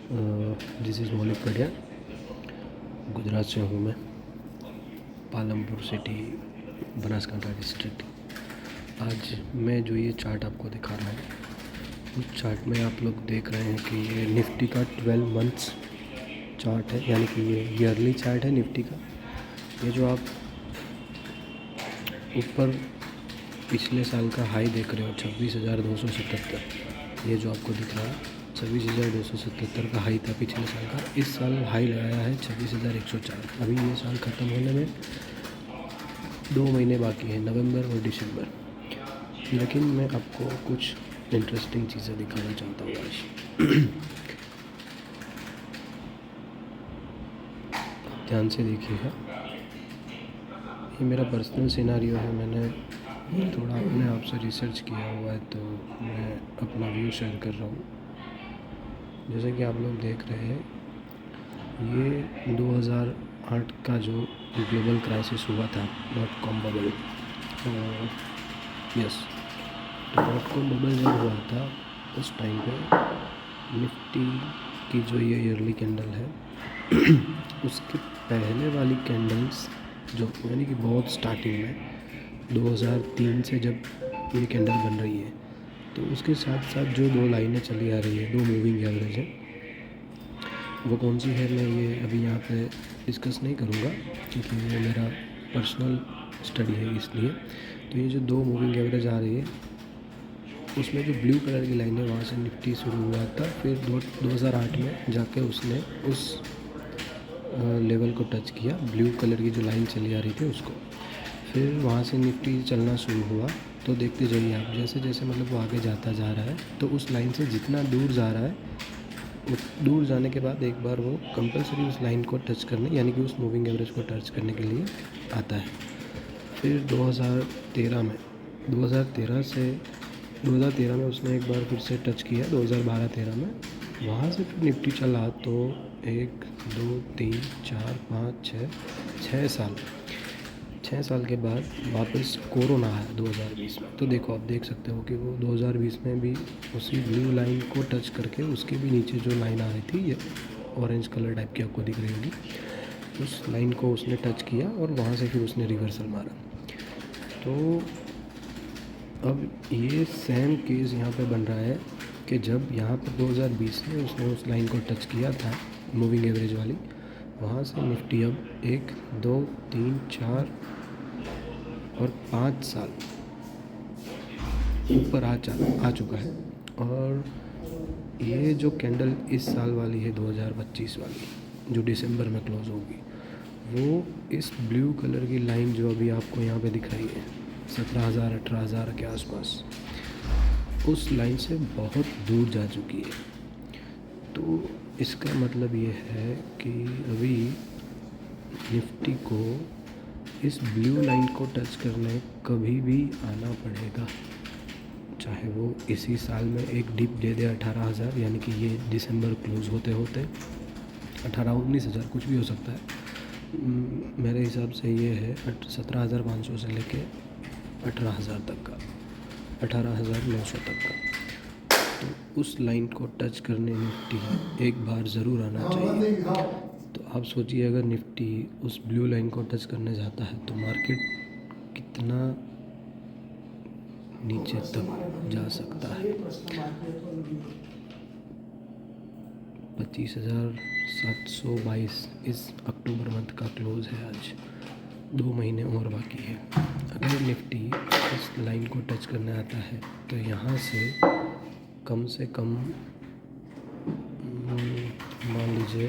This is मौलिक पटियाल। गुजरात से हूँ मैं, पालमपुर सिटी, बनासकांठा डिस्ट्रिक्ट। आज मैं जो ये चार्ट आपको दिखा रहा हूँ, उस चार्ट में आप लोग देख रहे हैं कि ये निफ्टी का 12 मंथ्स चार्ट है, यानी कि ये ईयरली चार्ट है निफ्टी का। ये जो आप ऊपर पिछले साल का हाई देख रहे हो 26,277, ये जो आपको दिख रहा है 26,277 का हाई था पिछले साल का। इस साल हाई लगाया है 26,104। अभी ये साल ख़त्म होने में 2 महीने बाकी हैं, नवंबर और दिसंबर। लेकिन मैं आपको कुछ इंटरेस्टिंग चीज़ें दिखाना चाहता हूँ आज। ध्यान से देखिएगा, ये मेरा पर्सनल सिनारियो है। मैंने थोड़ा अपने आप से रिसर्च किया हुआ है, तो मैं अपना व्यू शेयर कर रहा हूँ। जैसे कि आप लोग देख रहे हैं, ये 2008 का जो ग्लोबल क्राइसिस हुआ था, .com बबल, यस, तो .com बबल जब हुआ था उस टाइम पे निफ्टी की जो ये ईयरली कैंडल है उसके पहले वाली कैंडल्स जो यानी कि बहुत स्टार्टिंग में 2003 से जब ये कैंडल बन रही है, तो उसके साथ साथ जो 2 लाइनें चली आ रही है, 2 मूविंग एवरेज है, वो कौन सी है मैं ये अभी यहाँ पे डिस्कस नहीं करूँगा, क्योंकि ये मेरा पर्सनल स्टडी है इसलिए। तो ये जो 2 मूविंग एवरेज आ रही है, उसमें जो ब्लू कलर की लाइन है वहाँ से निफ्टी शुरू हुआ था। फिर 2008 में जाके उसने उस लेवल को टच किया, ब्लू कलर की जो लाइन चली आ रही थी उसको। फिर वहाँ से निफ्टी चलना शुरू हुआ। तो देखते जाइए आप, जैसे जैसे मतलब वो आगे जाता जा रहा है, तो उस लाइन से जितना दूर जा रहा है, दूर जाने के बाद एक बार वो कंपलसरी उस लाइन को टच करने, यानी कि उस मूविंग एवरेज को टच करने के लिए आता है। फिर 2013 में 2013 में उसने एक बार फिर से टच किया, 2012-13 में। वहाँ से फिर निफ्टी चला तो 1 2 3 4 5 6 साल के बाद वापस कोरोना आया 2020 में। तो देखो, आप देख सकते हो कि वो 2020 में भी उसी ब्लू लाइन को टच करके, उसके भी नीचे जो लाइन आ रही थी, ये ऑरेंज कलर टाइप की आपको दिख रही होगी, उस लाइन को उसने टच किया और वहाँ से फिर उसने रिवर्सल मारा। तो अब ये सेम केस यहाँ पे बन रहा है कि जब यहाँ पर 2020 में उसने उस लाइन को टच किया था, मूविंग एवरेज वाली, वहाँ से निफ्टी अब 1 2 3 4 और 5 साल ऊपर आ चुका है। और ये जो कैंडल इस साल वाली है, 2025 वाली, जो दिसंबर में क्लोज़ होगी, वो इस ब्लू कलर की लाइन जो अभी आपको यहाँ पे दिख रही है 17,000 18,000 के आसपास, उस लाइन से बहुत दूर जा चुकी है। तो इसका मतलब ये है कि अभी निफ्टी को इस ब्लू लाइन को टच करने कभी भी आना पड़ेगा, चाहे वो इसी साल में एक डिप दे दे 18,000, यानी कि ये दिसंबर क्लोज़ होते होते 18-19,000 कुछ भी हो सकता है। मेरे हिसाब से ये है 17,500 से लेके 18,000 तक का, 18,900 तक का। तो उस लाइन को टच करने निफ्टी एक बार ज़रूर आना चाहिए। तो आप सोचिए, अगर निफ्टी उस ब्लू लाइन को टच करने जाता है तो मार्केट कितना नीचे तक जा सकता है। 25,722 इस अक्टूबर मंथ का क्लोज़ है आज, 2 महीने और बाकी है। अगर निफ्टी इस लाइन को टच करने आता है तो यहाँ से कम मान लीजिए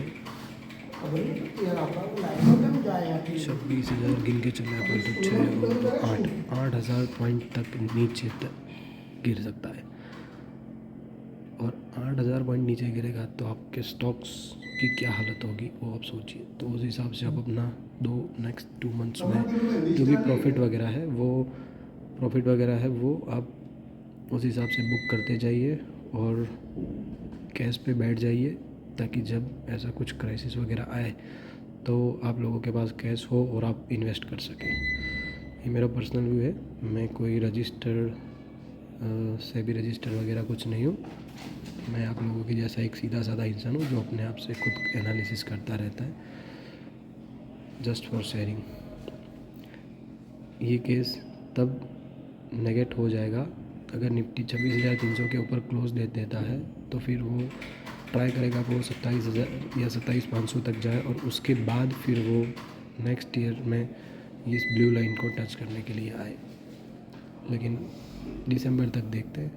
26,000 गिन के चलना पड़े तो 8,000 पॉइंट तक नीचे तक गिर सकता है। और 8,000 पॉइंट नीचे गिरेगा तो आपके स्टॉक्स की क्या हालत होगी, वो आप सोचिए। तो उस हिसाब से आप अपना नेक्स्ट 2 मंथ्स में जो भी प्रॉफिट वगैरह है वो आप उस हिसाब से बुक करते जाइए और कैश पे बैठ जाइए, ताकि जब ऐसा कुछ क्राइसिस वगैरह आए तो आप लोगों के पास कैश हो और आप इन्वेस्ट कर सकें। ये मेरा पर्सनल व्यू है, मैं कोई सेबी रजिस्टर वगैरह कुछ नहीं हूँ। मैं आप लोगों के जैसा एक सीधा साधा इंसान हूँ जो अपने आप से खुद एनालिसिस करता रहता है, जस्ट फॉर शेयरिंग। ये केस तब नेगेट हो जाएगा अगर निफ्टी 26,300 के ऊपर क्लोज दे देता है, तो फिर वो ट्राई करेगा वो 27,000 या 27,500 तक जाए, और उसके बाद फिर वो नेक्स्ट ईयर में इस ब्लू लाइन को टच करने के लिए आए। लेकिन दिसंबर तक देखते हैं।